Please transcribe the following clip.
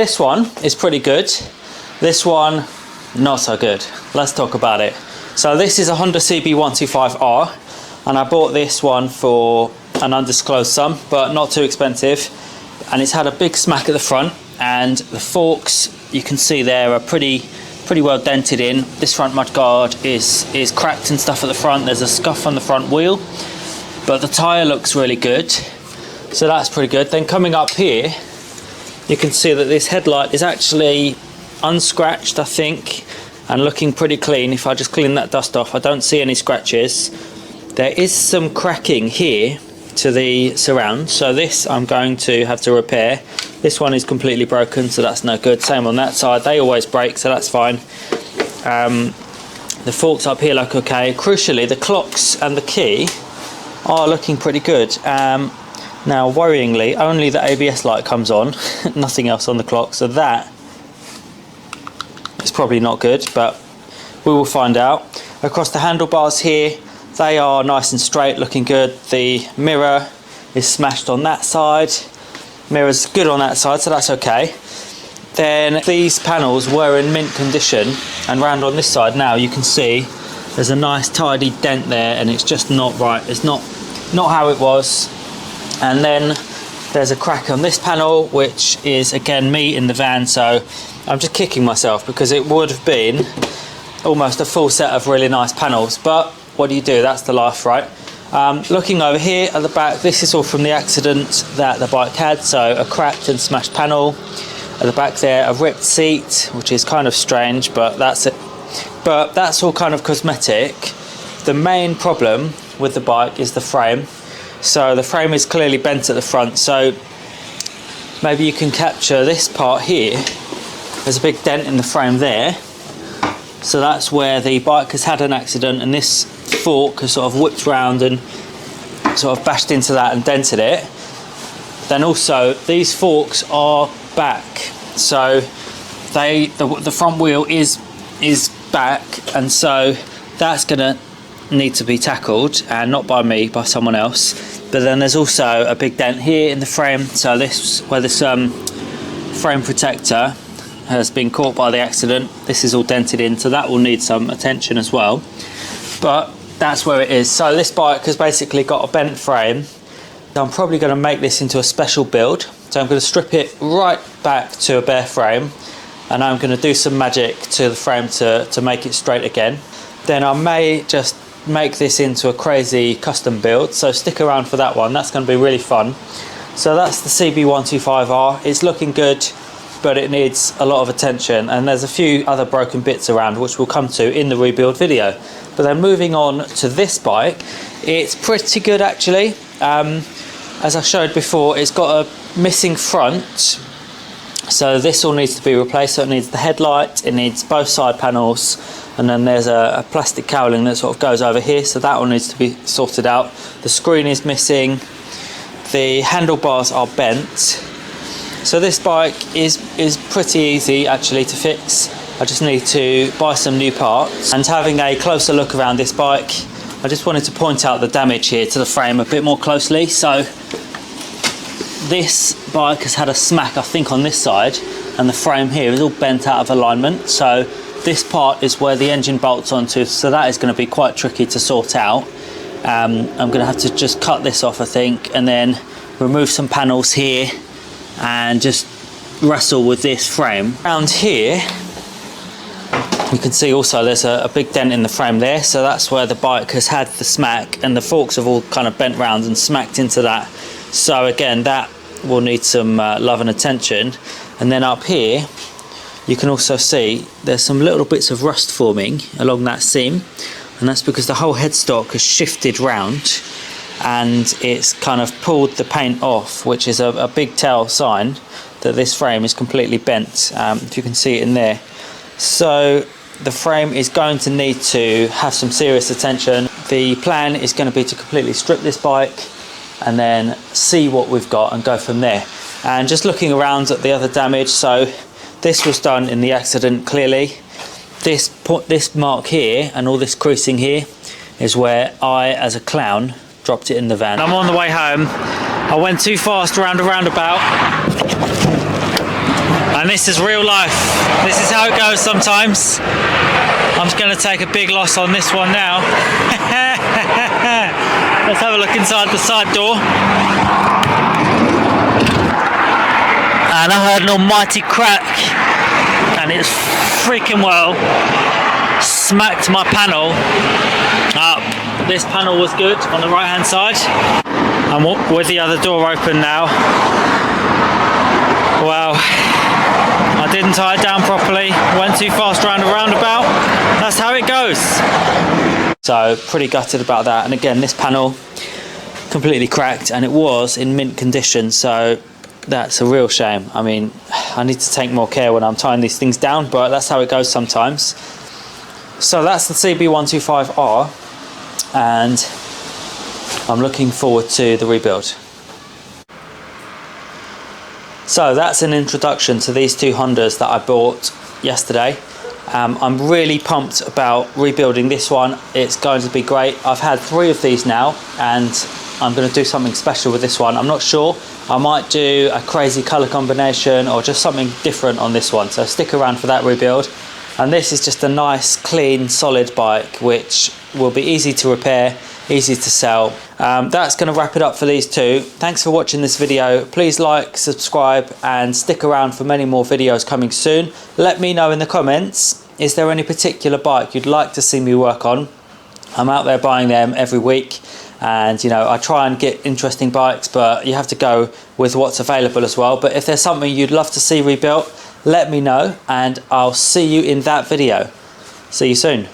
This one is pretty good. This one, not so good. Let's talk about it. So this is a Honda CB125R, and I bought this one for an undisclosed sum, but not too expensive. And it's had a big smack at the front, and the forks, you can see there, are pretty well dented in. This front mudguard is cracked and stuff at the front. There's a scuff on the front wheel, but the tyre looks really good, so that's pretty good. Then coming up here, you can see that this headlight is actually unscratched, I think, and looking pretty clean. If I just clean that dust off, I don't see any scratches. There is some cracking here to the surround, so this I'm going to have to repair. This one is completely broken, so that's no good. Same on that side, they always break, so that's fine. The forks up here look okay. Crucially, the clocks and the key are looking pretty good. Now worryingly, only the ABS light comes on, nothing else on the clock, so that is probably not good, but we will find out. Across the handlebars here, they are nice and straight, looking good. The mirror is smashed on that side. Mirror's good on that side, so that's okay. Then these panels were in mint condition, and round on this side now you can see there's a nice tidy dent there, and it's just not right. It's not how it was. And then there's a crack on this panel, which is again me in the van, so I'm just kicking myself because it would have been almost a full set of really nice panels, but what do you do? That's the life, right? Looking over here at the back, this is all from the accident that the bike had, so a cracked and smashed panel. At the back there, a ripped seat, which is kind of strange, but that's it. But that's all kind of cosmetic. The main problem with the bike is the frame. So the frame is clearly bent at the front, so maybe you can capture this part here. There's a big dent in the frame there, so that's where the bike has had an accident, and this fork has sort of whipped round and sort of bashed into that and dented it. Then also these forks are back, so the front wheel is back, and so that's gonna need to be tackled, and not by me, by someone else. But then there's also a big dent here in the frame, so this where this frame protector has been caught by the accident, this is all dented in, so that will need some attention as well. But that's where it is. So this bike has basically got a bent frame. I'm probably going to make this into a special build, so I'm going to strip it right back to a bare frame, and I'm going to do some magic to the frame to make it straight again. Then I may just make this into a crazy custom build, so stick around for that one. That's going to be really fun. So that's the CB125R. It's looking good, but it needs a lot of attention, and there's a few other broken bits around which we'll come to in the rebuild video. But then moving on to this bike, it's pretty good actually. As I showed before, it's got a missing front, so this all needs to be replaced. So it needs the headlight, it needs both side panels, and then there's a plastic cowling that sort of goes over here, so that all needs to be sorted out. The screen is missing, the handlebars are bent. So this bike is pretty easy actually to fix. I just need to buy some new parts. And having a closer look around this bike, I just wanted to point out the damage here to the frame a bit more closely. So this bike has had a smack, I think, on this side, and the frame here is all bent out of alignment. So this part is where the engine bolts onto, so that is going to be quite tricky to sort out. I'm going to have to just cut this off, I think, and then remove some panels here and just wrestle with this frame. Around here, you can see also there's a big dent in the frame there, so that's where the bike has had the smack, and the forks have all kind of bent round and smacked into that. So again, that will need some love and attention. And then up here, you can also see there's some little bits of rust forming along that seam, and that's because the whole headstock has shifted round and it's kind of pulled the paint off, which is a big tell sign that this frame is completely bent, if you can see it in there. So the frame is going to need to have some serious attention. The plan is going to be to completely strip this bike and then see what we've got and go from there. And just looking around at the other damage, so this was done in the accident clearly. This mark here and all this creasing here is where I, as a clown, dropped it in the van. I'm on the way home. I went too fast around a roundabout And this is real life. This is how it goes sometimes. I'm just going to take a big loss on this one now. Let's have a look inside the side door. And I heard an almighty crack, and it's freaking well smacked my panel up. This panel was good on the right hand side, and with the other door open now, well, I didn't tie it down properly, went too fast around a roundabout. That's how it goes. So pretty gutted about that. And again, this panel completely cracked, and it was in mint condition, so that's a real shame. I mean, I need to take more care when I'm tying these things down, but that's how it goes sometimes. So that's the CB125R, and I'm looking forward to the rebuild. So that's an introduction to these two Hondas that I bought yesterday. I'm really pumped about rebuilding this one. It's going to be great. I've had 3 of these now, and I'm going to do something special with this one. I'm not sure. I might do a crazy colour combination or just something different on this one. So stick around for that rebuild. And this is just a nice, clean, solid bike, which will be easy to repair, easy to sell. That's going to wrap it up for these two. Thanks for watching this video. Please like, subscribe, and stick around for many more videos coming soon. Let me know in the comments, is there any particular bike you'd like to see me work on? I'm out there buying them every week, and you know, I try and get interesting bikes, but you have to go with what's available as well. But if there's something you'd love to see rebuilt, let me know, and I'll see you in that video. See you soon.